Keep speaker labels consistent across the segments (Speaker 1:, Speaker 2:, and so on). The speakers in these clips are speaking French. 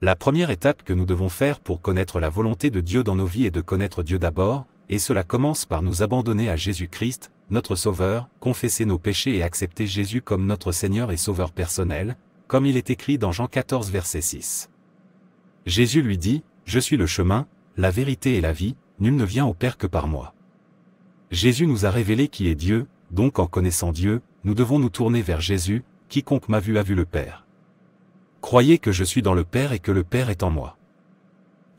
Speaker 1: La première étape que nous devons faire pour connaître la volonté de Dieu dans nos vies est de connaître Dieu d'abord, et cela commence par nous abandonner à Jésus-Christ, notre Sauveur, confesser nos péchés et accepter Jésus comme notre Seigneur et Sauveur personnel, comme il est écrit dans Jean 14 verset 6. Jésus lui dit, « Je suis le chemin, la vérité et la vie, nul ne vient au Père que par moi. » Jésus nous a révélé qui est Dieu, donc en connaissant Dieu, nous devons nous tourner vers Jésus, « Quiconque m'a vu a vu le Père. » Croyez que je suis dans le Père et que le Père est en moi.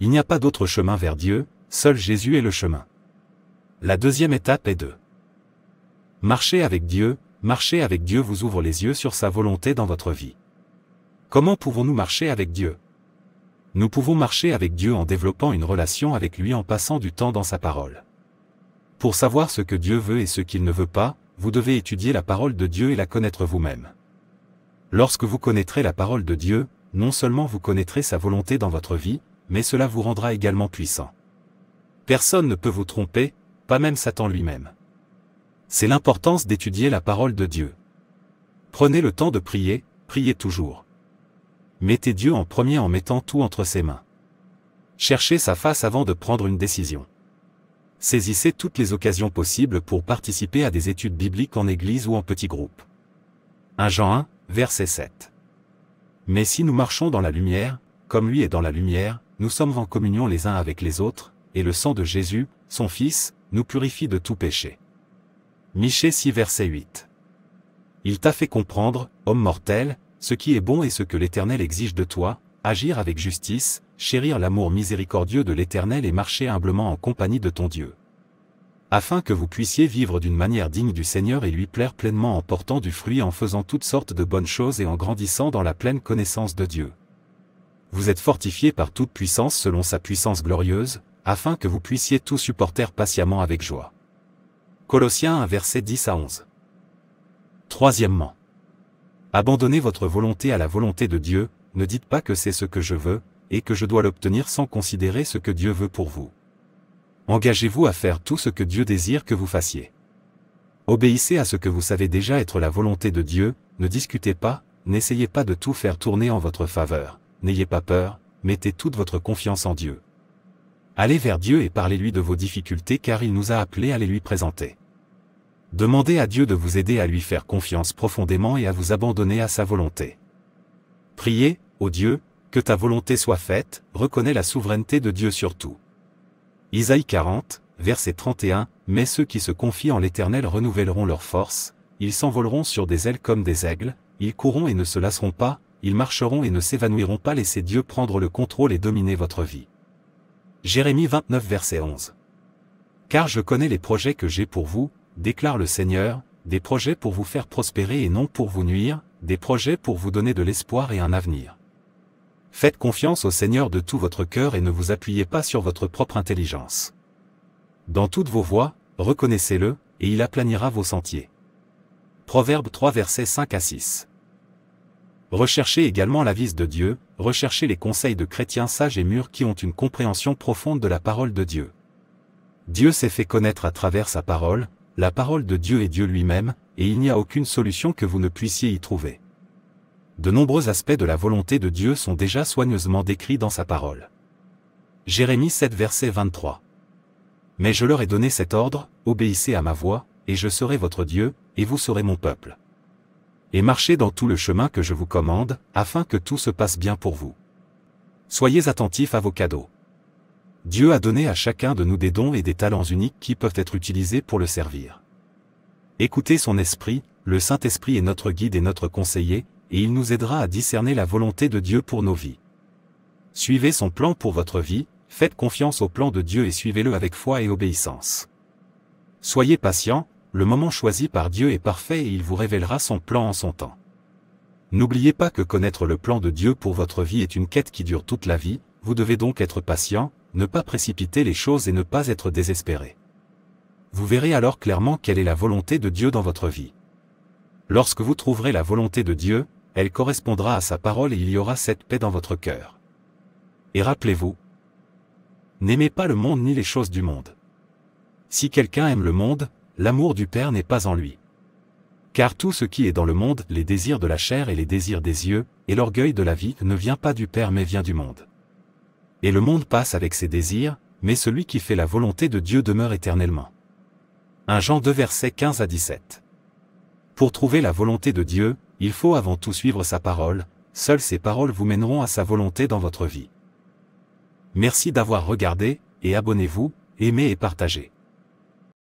Speaker 1: Il n'y a pas d'autre chemin vers Dieu, seul Jésus est le chemin. La deuxième étape est de marcher avec Dieu vous ouvre les yeux sur sa volonté dans votre vie. Comment pouvons-nous marcher avec Dieu? Nous pouvons marcher avec Dieu en développant une relation avec lui en passant du temps dans sa parole. Pour savoir ce que Dieu veut et ce qu'il ne veut pas, vous devez étudier la parole de Dieu et la connaître vous-même. Lorsque vous connaîtrez la parole de Dieu, non seulement vous connaîtrez sa volonté dans votre vie, mais cela vous rendra également puissant. Personne ne peut vous tromper, pas même Satan lui-même. C'est l'importance d'étudier la parole de Dieu. Prenez le temps de prier, priez toujours. Mettez Dieu en premier en mettant tout entre ses mains. Cherchez sa face avant de prendre une décision. Saisissez toutes les occasions possibles pour participer à des études bibliques en église ou en petits groupes. 1 Jean 1, verset 7. Mais si nous marchons dans la lumière, comme lui est dans la lumière, nous sommes en communion les uns avec les autres, et le sang de Jésus, son Fils, nous purifie de tout péché. Michée 6 verset 8. Il t'a fait comprendre, homme mortel, ce qui est bon et ce que l'Éternel exige de toi, agir avec justice, chérir l'amour miséricordieux de l'Éternel et marcher humblement en compagnie de ton Dieu. Afin que vous puissiez vivre d'une manière digne du Seigneur et lui plaire pleinement en portant du fruit en faisant toutes sortes de bonnes choses et en grandissant dans la pleine connaissance de Dieu. Vous êtes fortifiés par toute puissance selon sa puissance glorieuse, afin que vous puissiez tout supporter patiemment avec joie. Colossiens 1 verset 10 à 11. Troisièmement. Abandonnez votre volonté à la volonté de Dieu, ne dites pas que c'est ce que je veux, et que je dois l'obtenir sans considérer ce que Dieu veut pour vous. Engagez-vous à faire tout ce que Dieu désire que vous fassiez. Obéissez à ce que vous savez déjà être la volonté de Dieu, ne discutez pas, n'essayez pas de tout faire tourner en votre faveur, n'ayez pas peur, mettez toute votre confiance en Dieu. Allez vers Dieu et parlez-lui de vos difficultés car il nous a appelés à les lui présenter. Demandez à Dieu de vous aider à lui faire confiance profondément et à vous abandonner à sa volonté. Priez, ô Dieu, que ta volonté soit faite, reconnais la souveraineté de Dieu sur tout. Isaïe 40, verset 31, « Mais ceux qui se confient en l'Éternel renouvelleront leur force, ils s'envoleront sur des ailes comme des aigles, ils courront et ne se lasseront pas, ils marcheront et ne s'évanouiront pas. Laissez Dieu prendre le contrôle et dominer votre vie. » Jérémie 29 verset 11. Car je connais les projets que j'ai pour vous, déclare le Seigneur, des projets pour vous faire prospérer et non pour vous nuire, des projets pour vous donner de l'espoir et un avenir. Faites confiance au Seigneur de tout votre cœur et ne vous appuyez pas sur votre propre intelligence. Dans toutes vos voies, reconnaissez-le, et il aplanira vos sentiers. Proverbe 3 versets 5 à 6. Recherchez également l'avis de Dieu, recherchez les conseils de chrétiens sages et mûrs qui ont une compréhension profonde de la parole de Dieu. Dieu s'est fait connaître à travers sa parole, la parole de Dieu est Dieu lui-même, et il n'y a aucune solution que vous ne puissiez y trouver. De nombreux aspects de la volonté de Dieu sont déjà soigneusement décrits dans sa parole. Jérémie 7 verset 23. Mais je leur ai donné cet ordre, obéissez à ma voix, et je serai votre Dieu, et vous serez mon peuple. Et marchez dans tout le chemin que je vous commande, afin que tout se passe bien pour vous. Soyez attentifs à vos cadeaux. Dieu a donné à chacun de nous des dons et des talents uniques qui peuvent être utilisés pour le servir. Écoutez son esprit, le Saint-Esprit est notre guide et notre conseiller, et il nous aidera à discerner la volonté de Dieu pour nos vies. Suivez son plan pour votre vie, faites confiance au plan de Dieu et suivez-le avec foi et obéissance. Soyez patients, le moment choisi par Dieu est parfait et il vous révélera son plan en son temps. N'oubliez pas que connaître le plan de Dieu pour votre vie est une quête qui dure toute la vie, vous devez donc être patient, ne pas précipiter les choses et ne pas être désespéré. Vous verrez alors clairement quelle est la volonté de Dieu dans votre vie. Lorsque vous trouverez la volonté de Dieu, elle correspondra à sa parole et il y aura cette paix dans votre cœur. Et rappelez-vous, n'aimez pas le monde ni les choses du monde. Si quelqu'un aime le monde, l'amour du Père n'est pas en lui. Car tout ce qui est dans le monde, les désirs de la chair et les désirs des yeux, et l'orgueil de la vie, ne vient pas du Père mais vient du monde. Et le monde passe avec ses désirs, mais celui qui fait la volonté de Dieu demeure éternellement. 1 Jean 2 versets 15 à 17. Pour trouver la volonté de Dieu, il faut avant tout suivre sa parole, seules ces paroles vous mèneront à sa volonté dans votre vie. Merci d'avoir regardé, et abonnez-vous, aimez et partagez.